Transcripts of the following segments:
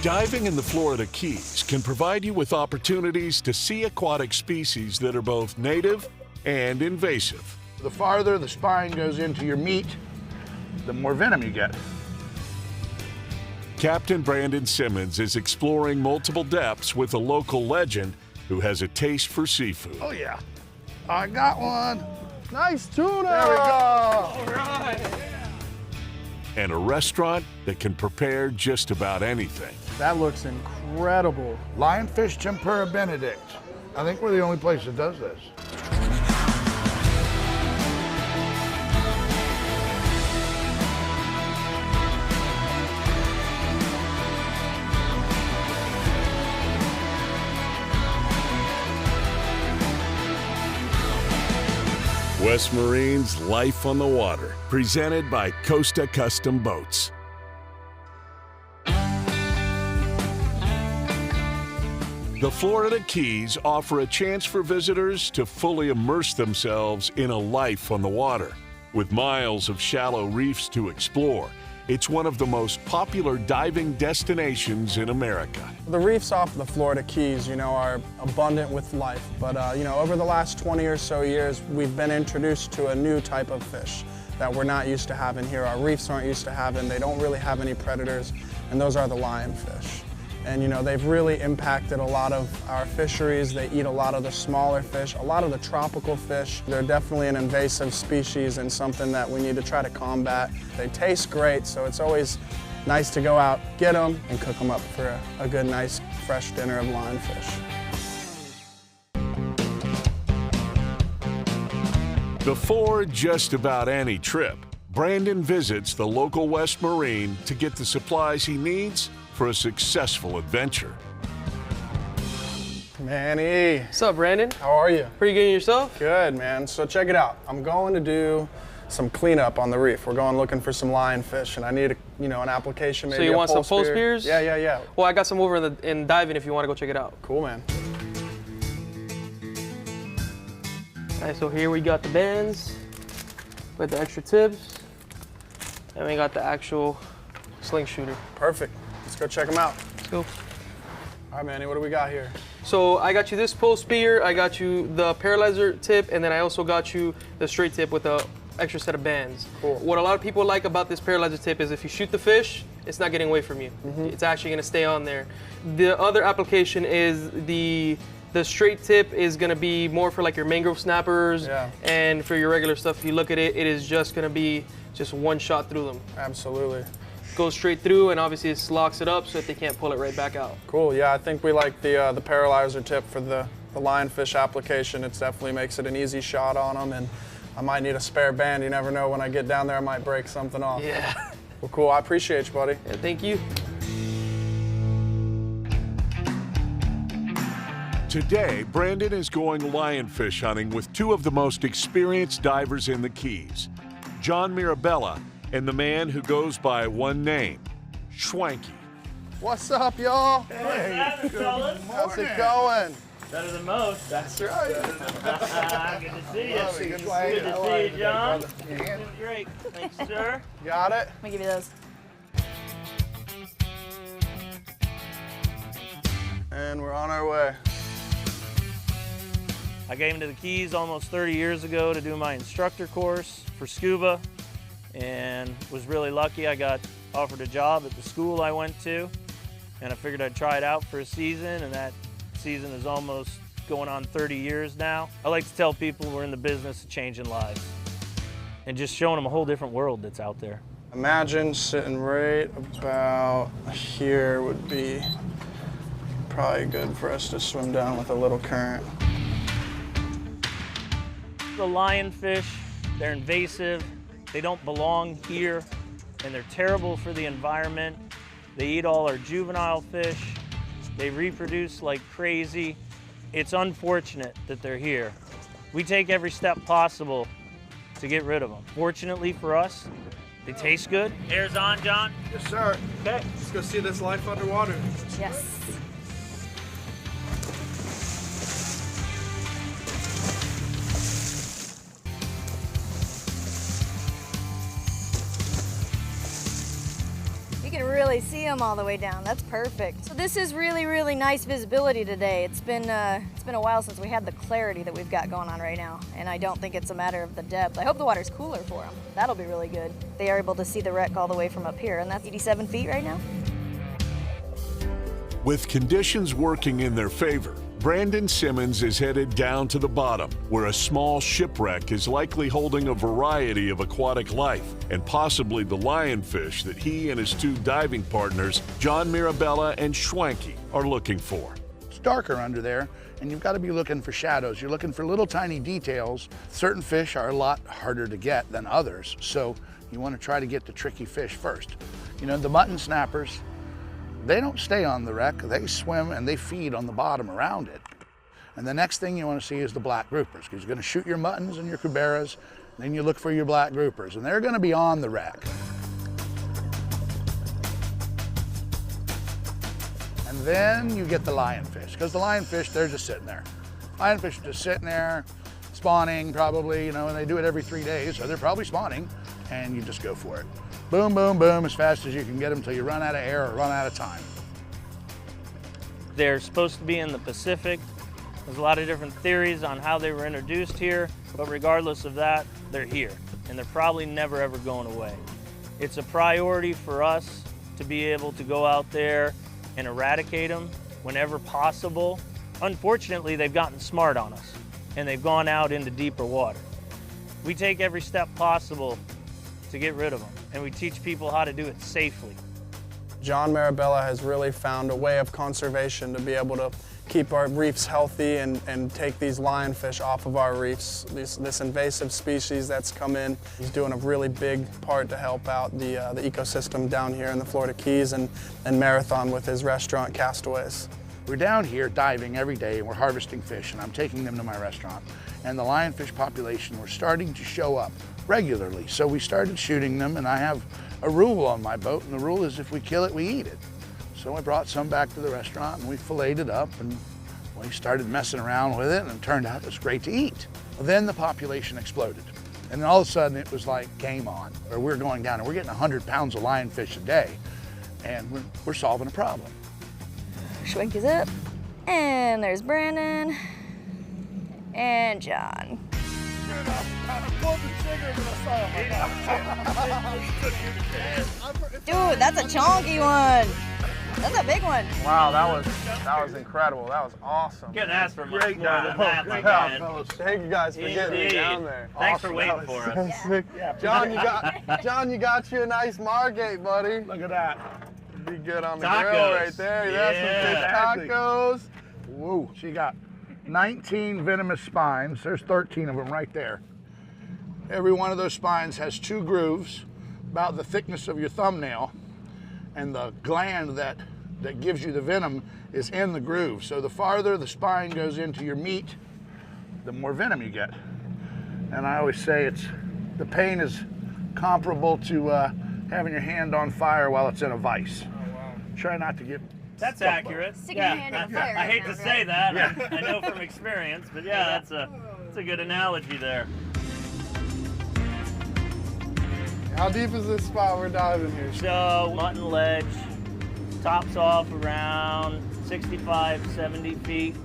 Diving in the Florida Keys can provide you with opportunities to see aquatic species that are both native and invasive. The farther the spine goes into your meat, the more venom you get. Captain Brandon Simmons is exploring multiple depths with a local legend who has a taste for seafood. Oh yeah, I got one. Nice tuna! There we go. All right. And a restaurant that can prepare just about anything. That looks incredible. Lionfish tempura Benedict. I think we're the only place that does this. West Marine's Life on the Water, presented by Costa Custom Boats. The Florida Keys offer a chance for visitors to fully immerse themselves in a life on the water. With miles of shallow reefs to explore, it's one of the most popular diving destinations in America. The reefs off the Florida Keys, are abundant with life. But, over the last 20 or so years, we've been introduced to a new type of fish that we're not used to having here. Our reefs aren't used to having. They don't really have any predators, and those are the lionfish. And they've really impacted a lot of our fisheries. They eat a lot of the smaller fish, a lot of the tropical fish. They're definitely an invasive species and something that we need to try to combat. They taste great, so it's always nice to go out, get them, and cook them up for a good, nice, fresh dinner of lionfish. Before just about any trip, Brandon visits the local West Marine to get the supplies he needs for a successful adventure. Manny. What's up, Brandon? How are you? Pretty good yourself? Good, man. So check it out. I'm going to do some cleanup on the reef. We're going looking for some lionfish, and I need an application, maybe. So you want some pole spear. spears? Yeah. Well, I got some over in diving if you want to go check it out. Cool, man. All right, so here we got the bands with the extra tips, and we got the actual sling shooter. Perfect. Let's go check them out. Let's go. All right, Manny, what do we got here? So I got you this pole spear, I got you the paralyzer tip, and then I also got you the straight tip with the extra set of bands. Cool. What a lot of people like about this paralyzer tip is if you shoot the fish, it's not getting away from you. It's actually gonna stay on there. The other application is the straight tip is gonna be more for like your mangrove snappers, and for your regular stuff. If you look at it, it is just gonna be just one shot through them. Absolutely. Goes straight through, and obviously it locks it up so that they can't pull it right back out. Cool. Yeah, I think we like the paralyzer tip for the lionfish application. It definitely makes it an easy shot on them, and I might need a spare band. You never know, when I get down there, I might break something off. Yeah. Well, cool. I appreciate you, buddy. Yeah, thank you. Today, Brandon is going lionfish hunting with two of the most experienced divers in the Keys, John Mirabella and the man who goes by one name, Schwanky. What's up, y'all? Hey, fellas. How's it going? Better than most. That's right. Good to see you. Good to Good to see you, John. Yeah. Great. Thanks, sir. Got it? Let me give you those. And we're on our way. I came to the Keys almost 30 years ago to do my instructor course for scuba, and was really lucky. I got offered a job at the school I went to, and I figured I'd try it out for a season, and that season is almost going on 30 years now. I like to tell people we're in the business of changing lives and just showing them a whole different world that's out there. Imagine sitting right about here would be probably good for us to swim down with a little current. The lionfish, they're invasive, they don't belong here, and they're terrible for the environment. They eat all our juvenile fish, they reproduce like crazy. It's unfortunate that they're here. We take every step possible to get rid of them. Fortunately for us, they taste good. Air's on, John? Yes, sir. Okay. Let's go see this life underwater. Yes. can really see them all the way down. That's perfect. So this is really, really nice visibility today. It's been a while since we had the clarity that we've got going on right now, and I don't think it's a matter of the depth. I hope the water's cooler for them. That'll be really good. They are able to see the wreck all the way from up here, and that's 87 feet right now. With conditions working in their favor, Brandon Simmons is headed down to the bottom, where a small shipwreck is likely holding a variety of aquatic life, and possibly the lionfish that he and his two diving partners, John Mirabella and Schwanke, are looking for. It's darker under there, and you've got to be looking for shadows. You're looking for little tiny details. Certain fish are a lot harder to get than others, so you want to try to get the tricky fish first. You know, the mutton snappers, they don't stay on the wreck. They swim and they feed on the bottom around it. And the next thing you want to see is the black groupers, because you're going to shoot your muttons and your cuberas, then you look for your black groupers, and they're going to be on the wreck. And then you get the lionfish, because the lionfish, they're just sitting there. Lionfish are just sitting there, spawning probably, you know, and they do it every 3 days, so they're probably spawning, and you just go for it. Boom, boom, boom, as fast as you can get them until you run out of air or run out of time. They're supposed to be in the Pacific. There's a lot of different theories on how they were introduced here, but regardless of that, they're here, and they're probably never ever going away. It's a priority for us to be able to go out there and eradicate them whenever possible. Unfortunately, they've gotten smart on us, and they've gone out into deeper water. We take every step possible to get rid of them, and we teach people how to do it safely. John Mirabella has really found a way of conservation to be able to keep our reefs healthy and take these lionfish off of our reefs. This invasive species that's come in, he's doing a really big part to help out the ecosystem down here in the Florida Keys and Marathon with his restaurant Castaways. We're down here diving every day and we're harvesting fish, and I'm taking them to my restaurant. And the lionfish population were starting to show up regularly. So we started shooting them, and I have a rule on my boat, and the rule is if we kill it, we eat it. So I brought some back to the restaurant and we filleted it up, and we started messing around with it, and it turned out it was great to eat. Then the population exploded. And then all of a sudden it was like game on, or we're going down and we're getting 100 pounds of lionfish a day, and we're solving a problem. Schwank is up, and there's Brandon and John. Dude, that's a chonky one. That's a big one. Wow, that was incredible. That was awesome. Couldn't ask for much more than that, my man. Thank you guys for getting me down there. Thanks for waiting for us. John, you got you a nice margate, buddy. Look at that. Be good on the Tacos. grill right there. Yeah. Some fish tacos. Whoa, she got 19 venomous spines. There's 13 of them right there. Every one of those spines has 2 grooves, about the thickness of your thumbnail, and the gland that gives you the venom is in the groove. So the farther the spine goes into your meat, the more venom you get. And I always say the pain is comparable to having your hand on fire while it's in a vise. Try not to get. That's accurate. Sticking your hand in fire I hate right to now, say right? that. I know from experience, but yeah, that's a good analogy there. How deep is this spot we're diving here? So, mutton ledge, tops off around 65, 70 feet.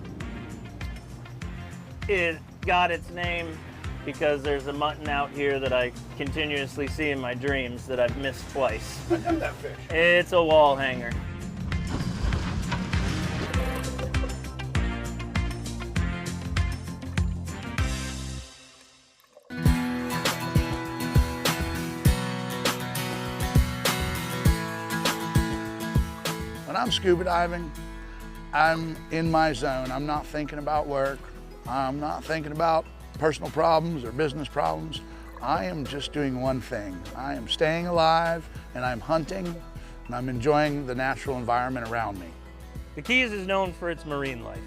It got its name because there's a mutton out here that I continuously see in my dreams that I've missed twice. I know that fish. It's a wall hanger. When I'm scuba diving, I'm in my zone. I'm not thinking about work. I'm not thinking about personal problems or business problems. I am just doing one thing. I am staying alive, and I'm hunting, and I'm enjoying the natural environment around me. The Keys is known for its marine life.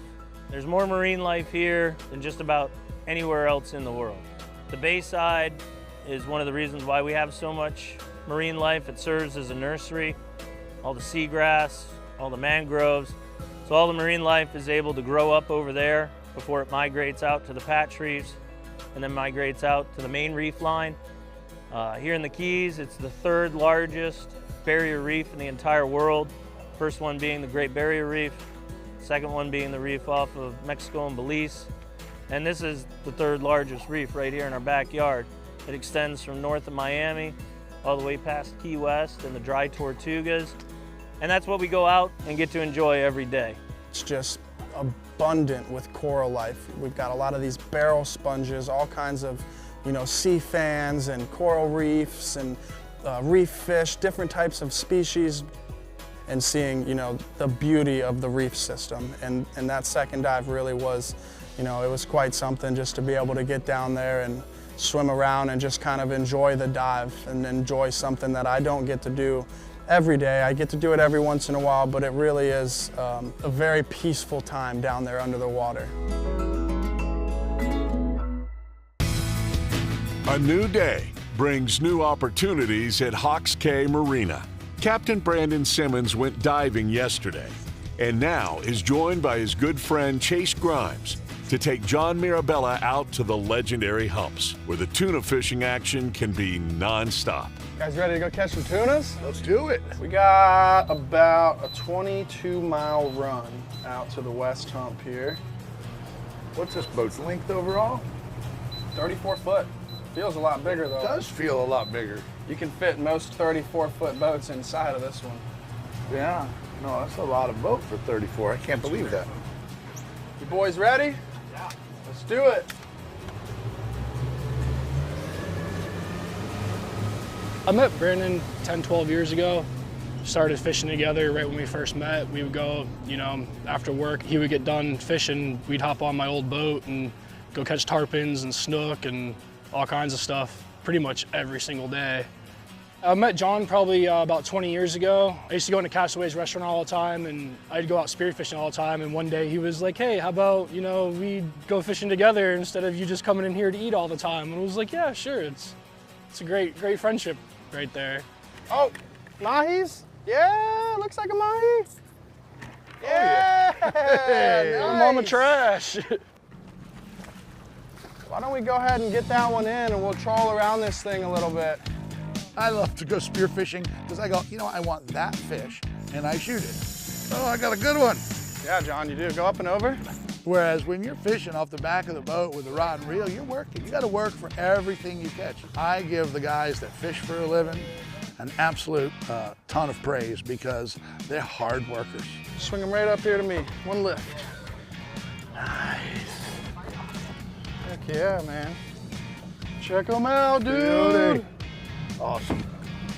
There's more marine life here than just about anywhere else in the world. The Bayside is one of the reasons why we have so much marine life. It serves as a nursery. All the seagrass, all the mangroves. So all the marine life is able to grow up over there before it migrates out to the patch reefs and then migrates out to the main reef line. Here in the Keys, it's the 3rd largest barrier reef in the entire world. First one being the Great Barrier Reef, second one being the reef off of Mexico and Belize. And this is the third largest reef right here in our backyard. It extends from north of Miami all the way past Key West and the dry Tortugas. And that's what we go out and get to enjoy every day. It's just abundant with coral life. We've got a lot of these barrel sponges, all kinds of, sea fans and coral reefs and reef fish, different types of species, and seeing, the beauty of the reef system. And that second dive really was, it was quite something just to be able to get down there and swim around and just kind of enjoy the dive and enjoy something that I don't get to do every day. I get to do it every once in a while, but it really is a very peaceful time down there under the water. A new day brings new opportunities at Hawks Cay Marina. Captain Brandon Simmons went diving yesterday and now is joined by his good friend Chase Grimes to take John Mirabella out to the legendary humps, where the tuna fishing action can be non-stop. You guys ready to go catch some tunas? Let's do it. We got about a 22-mile run out to the west hump here. What's this boat's length overall? 34 foot. Feels a lot bigger though. It does feel a lot bigger. You can fit most 34-foot boats inside of this one. Yeah, no, that's a lot of boat for 34. I can't believe that. You boys ready? Yeah. Let's do it. I met Brandon 10, 12 years ago. Started fishing together right when we first met. We would go, after work, he would get done fishing. We'd hop on my old boat and go catch tarpons and snook and all kinds of stuff pretty much every single day. I met John probably about 20 years ago. I used to go into Castaway's restaurant all the time, and I'd go out spearfishing all the time. And one day he was like, hey, how about, we go fishing together instead of you just coming in here to eat all the time? And I was like, yeah, sure. It's a great friendship right there. Oh, mahis? Yeah, looks like a mahi. Yeah, Hey, I'm on the trash. Why don't we go ahead and get that one in and we'll troll around this thing a little bit. I love to go spearfishing because I go, I want that fish, and I shoot it. Oh, I got a good one. Yeah, John, you do. Go up and over. Whereas when you're fishing off the back of the boat with a rod and reel, you're working. You got to work for everything you catch. I give the guys that fish for a living an absolute ton of praise because they're hard workers. Swing them right up here to me. One lift. Nice. Heck yeah, man. Check them out, dude. Awesome.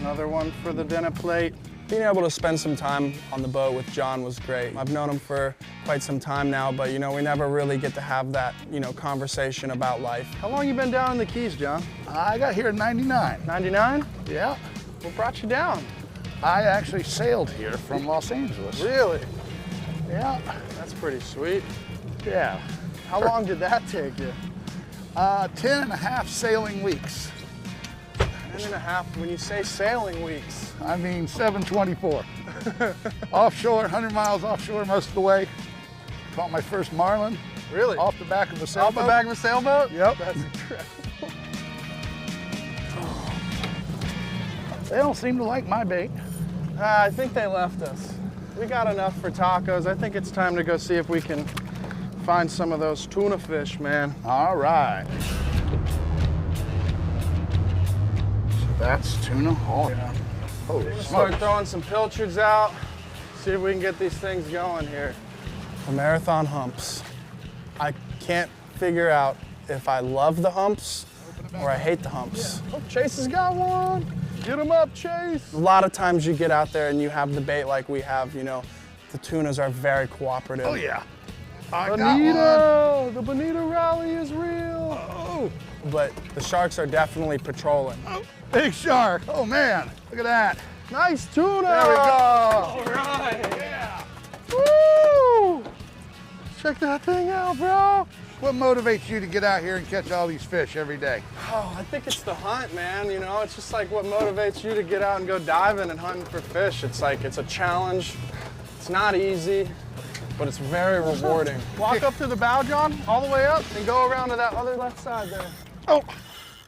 Another one for the dinner plate. Being able to spend some time on the boat with John was great. I've known him for quite some time now, but we never really get to have that, conversation about life. How long you been down in the Keys, John? I got here in 99. 99? Yeah. What brought you down? I actually sailed here from Los Angeles. Really? Yeah. That's pretty sweet. Yeah. How long did that take you? 10 and a half sailing weeks. 10 and a half, when you say sailing weeks. I mean 724. Offshore, 100 miles offshore most of the way. Caught my first marlin. Really? Off the back of a sailboat. Off the back of a sailboat? Yep. That's incredible. They don't seem to like my bait. I think they left us. We got enough for tacos. I think it's time to go see if we can find some of those tuna fish, man. All right. So that's tuna. Oh, yeah. Holy Start smokes. throwing some pilchards out. See if we can get these things going here. The marathon humps. I can't figure out if I love the humps or I hate the humps. Oh, Chase has got one. Get him up, Chase. A lot of times you get out there and you have the bait like we have, the tunas are very cooperative. Oh, yeah. I Bonita! The Bonita rally is real. Oh. But the sharks are definitely patrolling. Oh, big shark. Oh, man. Look at that. Nice tuna! There we go. All right. Yeah. Woo! Check that thing out, bro. What motivates you to get out here and catch all these fish every day? Oh, I think it's the hunt, man. It's just like what motivates you to get out and go diving and hunting for fish. It's like, it's a challenge. It's not easy, but it's very rewarding. Walk up to the bow, John, all the way up, and go around to that other left side there. Oh,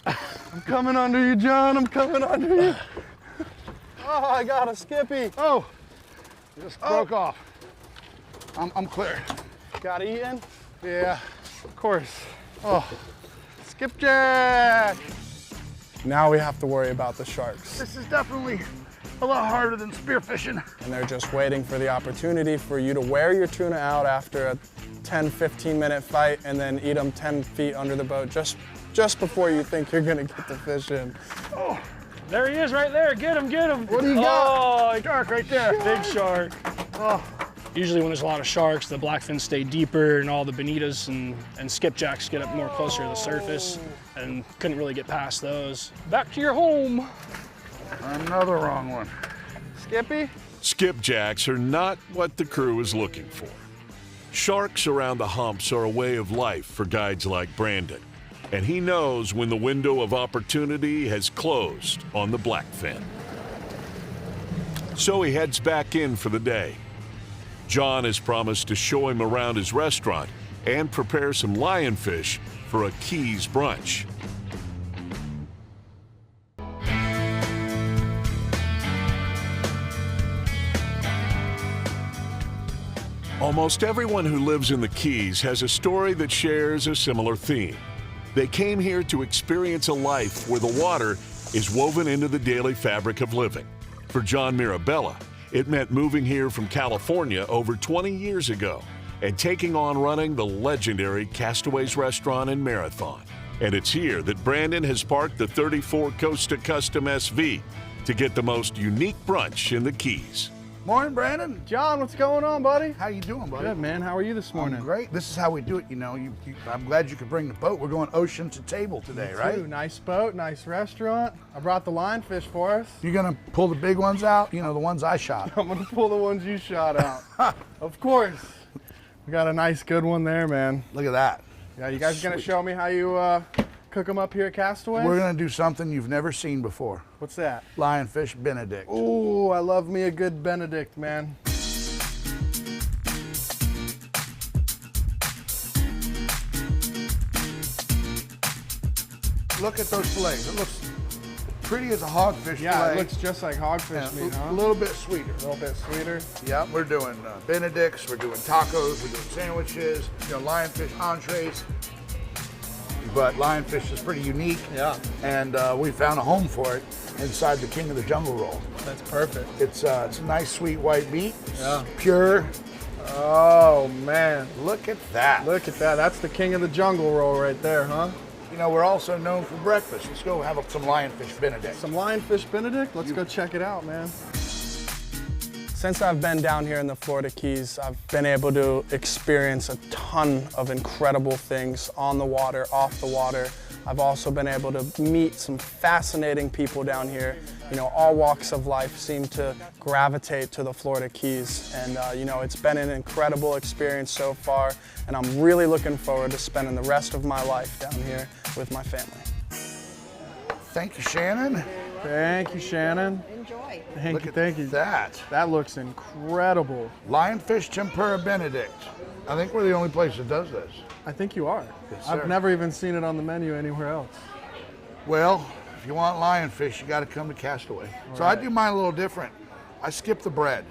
I'm coming under you, John. I'm coming under you. Oh, I got a skippy. Oh, it just broke off. I'm clear. Got eaten? Yeah, of course. Oh, skipjack. Now we have to worry about the sharks. This is definitely a lot harder than spearfishing. And they're just waiting for the opportunity for you to wear your tuna out after a 10, 15-minute fight and then eat them 10 feet under the boat just before you think you're gonna get the fish in. Oh, There he is right there. Get him, get him. what do you got? Oh, shark right there. Big shark. Oh, Usually when there's a lot of sharks, the blackfins stay deeper and all the bonitas and skipjacks get up more closer to the surface and couldn't really get past those. Back to your home. another wrong one. Skippy? Skipjacks are not what the crew is looking for. Sharks around the humps are a way of life for guides like Brandon, and he knows when the window of opportunity has closed on the blackfin. So he heads back in for the day. John has promised to show him around his restaurant and prepare some lionfish for a Keys brunch. Almost everyone who lives in the Keys has a story that shares a similar theme. They came here to experience a life where the water is woven into the daily fabric of living. For John Mirabella, it meant moving here from California over 20 years ago and taking on running the legendary Castaways Restaurant and Marathon. And it's here that Brandon has parked the 34 Costa Custom SV to get the most unique brunch in the Keys. Morning, Brandon. John, what's going on, buddy? How you doing, buddy? Good, man. How are you this morning? I'm great. This is how we do it, you know. I'm glad you could bring the boat. We're going ocean to table today, right? Ooh, nice boat, nice restaurant. I brought the lionfish for us. You're gonna pull the big ones out? You know, the ones I shot. I'm gonna pull the ones you shot out. Of course. We got a nice, good one there, man. Look at that. Yeah, you guys gonna show me how you cook them up here at Castaways? We're gonna do something you've never seen before. What's that? Lionfish Benedict. Ooh, I love me a good Benedict, man. Look at those fillets. It looks pretty as a hogfish Yeah, fillet. it looks just like hogfish Yeah, meat, huh? a little bit sweeter. A little bit sweeter. Yeah, we're doing Benedicts, we're doing tacos, we're doing sandwiches, you know, lionfish entrees. But lionfish is pretty unique. Yeah. And we found a home for it inside the King of the Jungle roll. That's perfect. It's a nice sweet white meat. Yeah. It's pure. Oh, man. Look at that. Look at that. That's the King of the Jungle roll right there, huh? You know, we're also known for breakfast. Let's go have some lionfish Benedict. Some lionfish Benedict? Let's go check it out, man. Since I've been down here in the Florida Keys, I've been able to experience a ton of incredible things on the water, off the water. I've also been able to meet some fascinating people down here. You know, all walks of life seem to gravitate to the Florida Keys. And, you know, it's been an incredible experience so far. And I'm really looking forward to spending the rest of my life down here with my family. Thank you, Shannon. Thank you, Shannon. Enjoy. Thank you. That. That looks incredible. Lionfish Tempura Benedict. I think we're the only place that does this. I think you are. Yes, sir. I've never even seen it on the menu anywhere else. Well, if you want lionfish, you got to come to Castaway. So I do mine a little different. I skip the bread.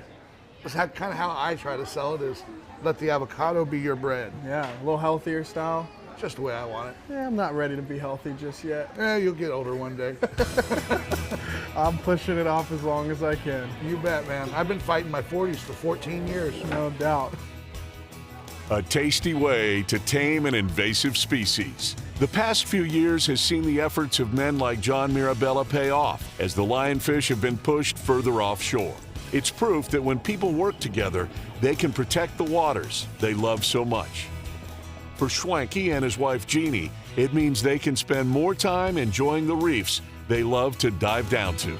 That's kind of how I try to sell it, is let the avocado be your bread. Yeah, a little healthier style. Just the way I want it. Yeah, I'm not ready to be healthy just yet. Yeah, you'll get older one day. I'm pushing it off as long as I can. You bet, man. I've been fighting my 40s for 14 years. No doubt. A tasty way to tame an invasive species. The past few years has seen the efforts of men like John Mirabella pay off as the lionfish have been pushed further offshore. It's proof that when people work together, they can protect the waters they love so much. For Schwanke and his wife Jeannie, it means they can spend more time enjoying the reefs they love to dive down to.